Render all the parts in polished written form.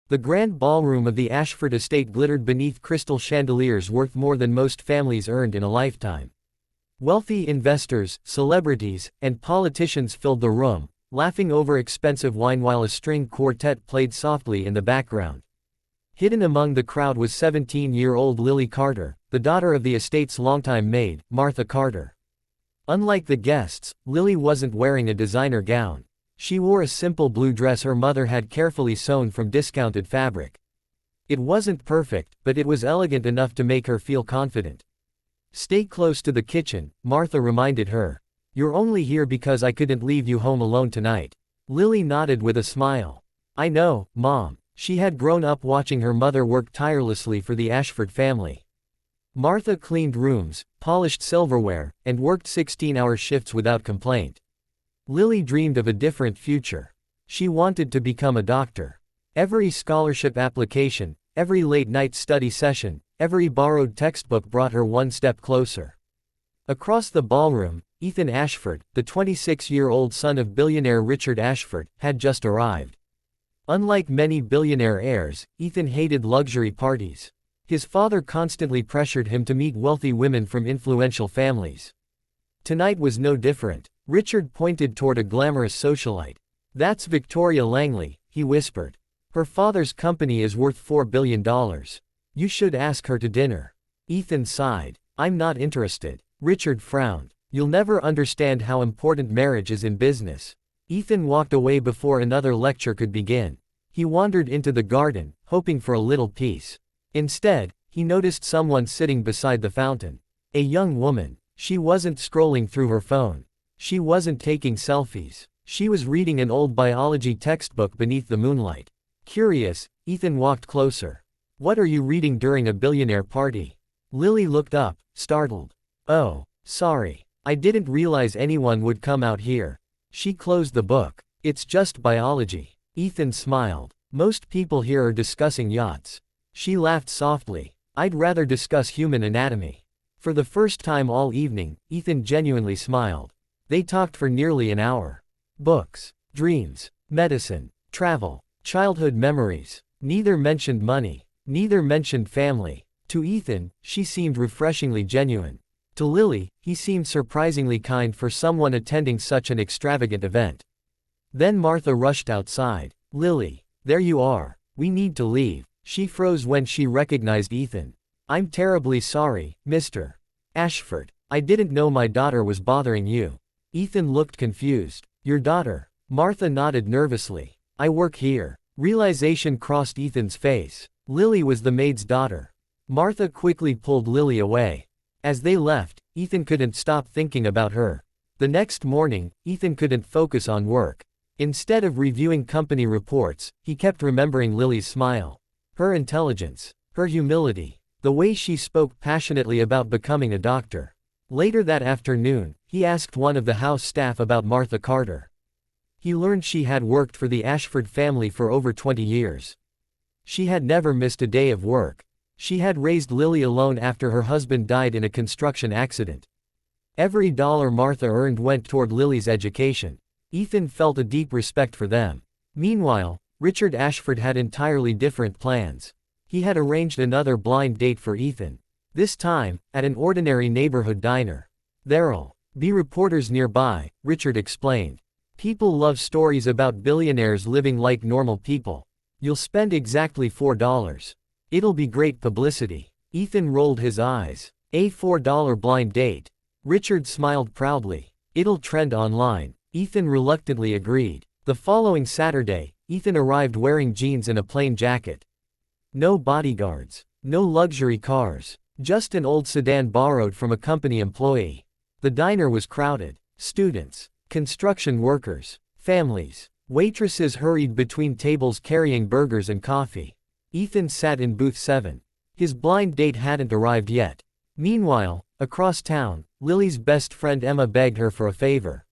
The grand ballroom of the Ashford estate glittered beneath crystal chandeliers worth more than most families earned in a lifetime. Wealthy investors, celebrities, and politicians filled the room, laughing over expensive wine while a string quartet played softly in the background. Hidden among the crowd was 17-year-old Lily Carter, the daughter of the estate's longtime maid, Martha Carter. Unlike the guests, Lily wasn't wearing a designer gown. She wore a simple blue dress her mother had carefully sewn from discounted fabric. It wasn't perfect, but it was elegant enough to make her feel confident. "Stay close to the kitchen," Martha reminded her. "You're only here because I couldn't leave you home alone tonight." Lily nodded with a smile. "I know, Mom." She had grown up watching her mother work tirelessly for the Ashford family. Martha cleaned rooms, polished silverware, and worked 16-hour shifts without complaint. Lily dreamed of a different future. She wanted to become a doctor. Every scholarship application, every late-night study session, every borrowed textbook brought her one step closer. Across the ballroom, Ethan Ashford, the 26-year-old son of billionaire Richard Ashford, had just arrived. Unlike many billionaire heirs, Ethan hated luxury parties. His father constantly pressured him to meet wealthy women from influential families. Tonight was no different. Richard pointed toward a glamorous socialite. "That's Victoria Langley," he whispered. "Her father's company is worth $4 billion. You should ask her to dinner." Ethan sighed. "I'm not interested." Richard frowned. "You'll never understand how important marriage is in business." Ethan walked away before another lecture could begin. He wandered into the garden, hoping for a little peace. Instead, he noticed someone sitting beside the fountain. A young woman. She wasn't scrolling through her phone. She wasn't taking selfies. She was reading an old biology textbook beneath the moonlight. Curious, Ethan walked closer. "What are you reading during a billionaire party?" Lily looked up, startled. "Oh, sorry. I didn't realize anyone would come out here." She closed the book. "It's just biology." Ethan smiled. "Most people here are discussing yachts." She laughed softly. "I'd rather discuss human anatomy." For the first time all evening, Ethan genuinely smiled. They talked for nearly an hour. Books, dreams, medicine, travel, childhood memories. Neither mentioned money. Neither mentioned family. To Ethan, she seemed refreshingly genuine. To Lily, he seemed surprisingly kind for someone attending such an extravagant event. Then Martha rushed outside. "Lily, there you are. We need to leave." She froze when she recognized Ethan. "I'm terribly sorry, Mr. Ashford. I didn't know my daughter was bothering you." Ethan looked confused. "Your daughter?" Martha nodded nervously. "I work here." Realization crossed Ethan's face. Lily was the maid's daughter. Martha quickly pulled Lily away. As they left, Ethan couldn't stop thinking about her. The next morning, Ethan couldn't focus on work. Instead of reviewing company reports, he kept remembering Lily's smile. Her intelligence. Her humility. The way she spoke passionately about becoming a doctor. Later that afternoon, he asked one of the house staff about Martha Carter. He learned she had worked for the Ashford family for over 20 years. She had never missed a day of work. She had raised Lily alone after her husband died in a construction accident. Every dollar Martha earned went toward Lily's education. Ethan felt a deep respect for them. Meanwhile, Richard Ashford had entirely different plans. He had arranged another blind date for Ethan. This time, at an ordinary neighborhood diner. "There'll be reporters nearby," Richard explained. "People love stories about billionaires living like normal people. You'll spend exactly $4. It'll be great publicity." Ethan rolled his eyes. "A $4 blind date." Richard smiled proudly. "It'll trend online." Ethan reluctantly agreed. The following Saturday, Ethan arrived wearing jeans and a plain jacket. No bodyguards. No luxury cars. Just an old sedan borrowed from a company employee. The diner was crowded. Students, construction workers, families. Waitresses hurried between tables carrying burgers and coffee. Ethan sat in booth 7. His blind date hadn't arrived yet. Meanwhile, across town, Lily's best friend Emma begged her for a favor.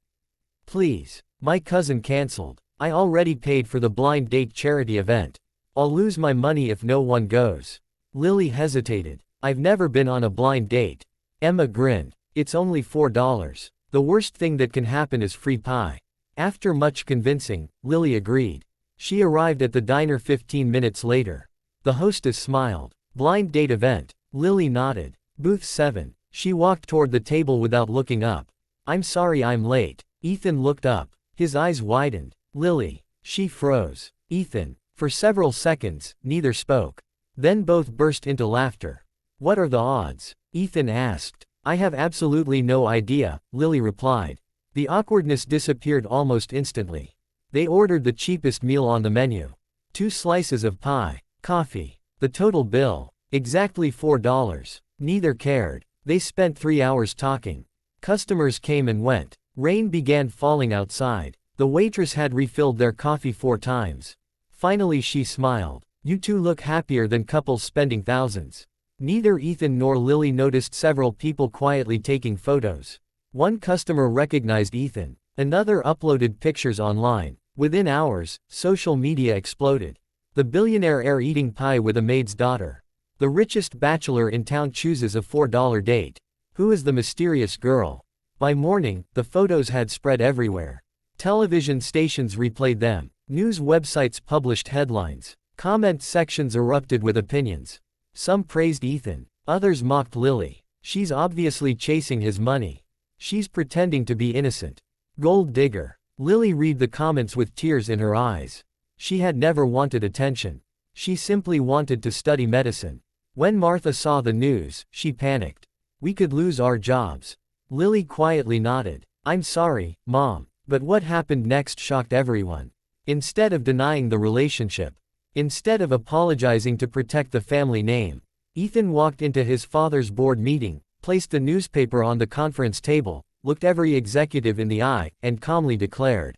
"Please. My cousin canceled. I already paid for the blind date charity event. I'll lose my money if no one goes." Lily hesitated. "I've never been on a blind date." Emma grinned. "It's only $4. The worst thing that can happen is free pie." After much convincing, Lily agreed. She arrived at the diner 15 minutes later. The hostess smiled. Blind date event. Lily nodded. Booth 7. She walked toward the table without looking up. I'm sorry I'm late. Ethan looked up. His eyes widened. Lily. She froze. Ethan. For several seconds, neither spoke. Then both burst into laughter. What are the odds? Ethan asked. I have absolutely no idea, Lily replied. The awkwardness disappeared almost instantly. They ordered the cheapest meal on the menu. 2 slices of pie. Coffee. The total bill. Exactly $4. Neither cared. They spent 3 hours talking. Customers came and went. Rain began falling outside. The waitress had refilled their coffee 4 times. Finally she smiled. You two look happier than couples spending thousands. Neither Ethan nor Lily noticed several people quietly taking photos. One customer recognized Ethan. Another uploaded pictures online. Within hours, social media exploded. The billionaire heir eating pie with a maid's daughter. The richest bachelor in town chooses a $4 date. Who is the mysterious girl? By morning, the photos had spread everywhere. Television stations replayed them. News websites published headlines. Comment sections erupted with opinions. Some praised Ethan. Others mocked Lily. She's obviously chasing his money. She's pretending to be innocent. Gold digger. Lily read the comments with tears in her eyes. She had never wanted attention. She simply wanted to study medicine. When Martha saw the news, she panicked. We could lose our jobs. Lily quietly nodded. I'm sorry, Mom. But what happened next shocked everyone. Instead of denying the relationship, instead of apologizing to protect the family name, Ethan walked into his father's board meeting, placed the newspaper on the conference table, looked every executive in the eye, and calmly declared,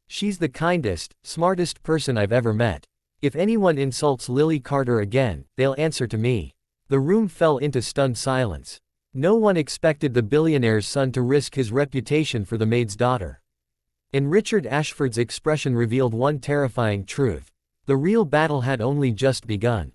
she's the kindest, smartest person I've ever met. If anyone insults Lily Carter again, they'll answer to me. The room fell into stunned silence. No one expected the billionaire's son to risk his reputation for the maid's daughter. And Richard Ashford's expression revealed one terrifying truth. The real battle had only just begun.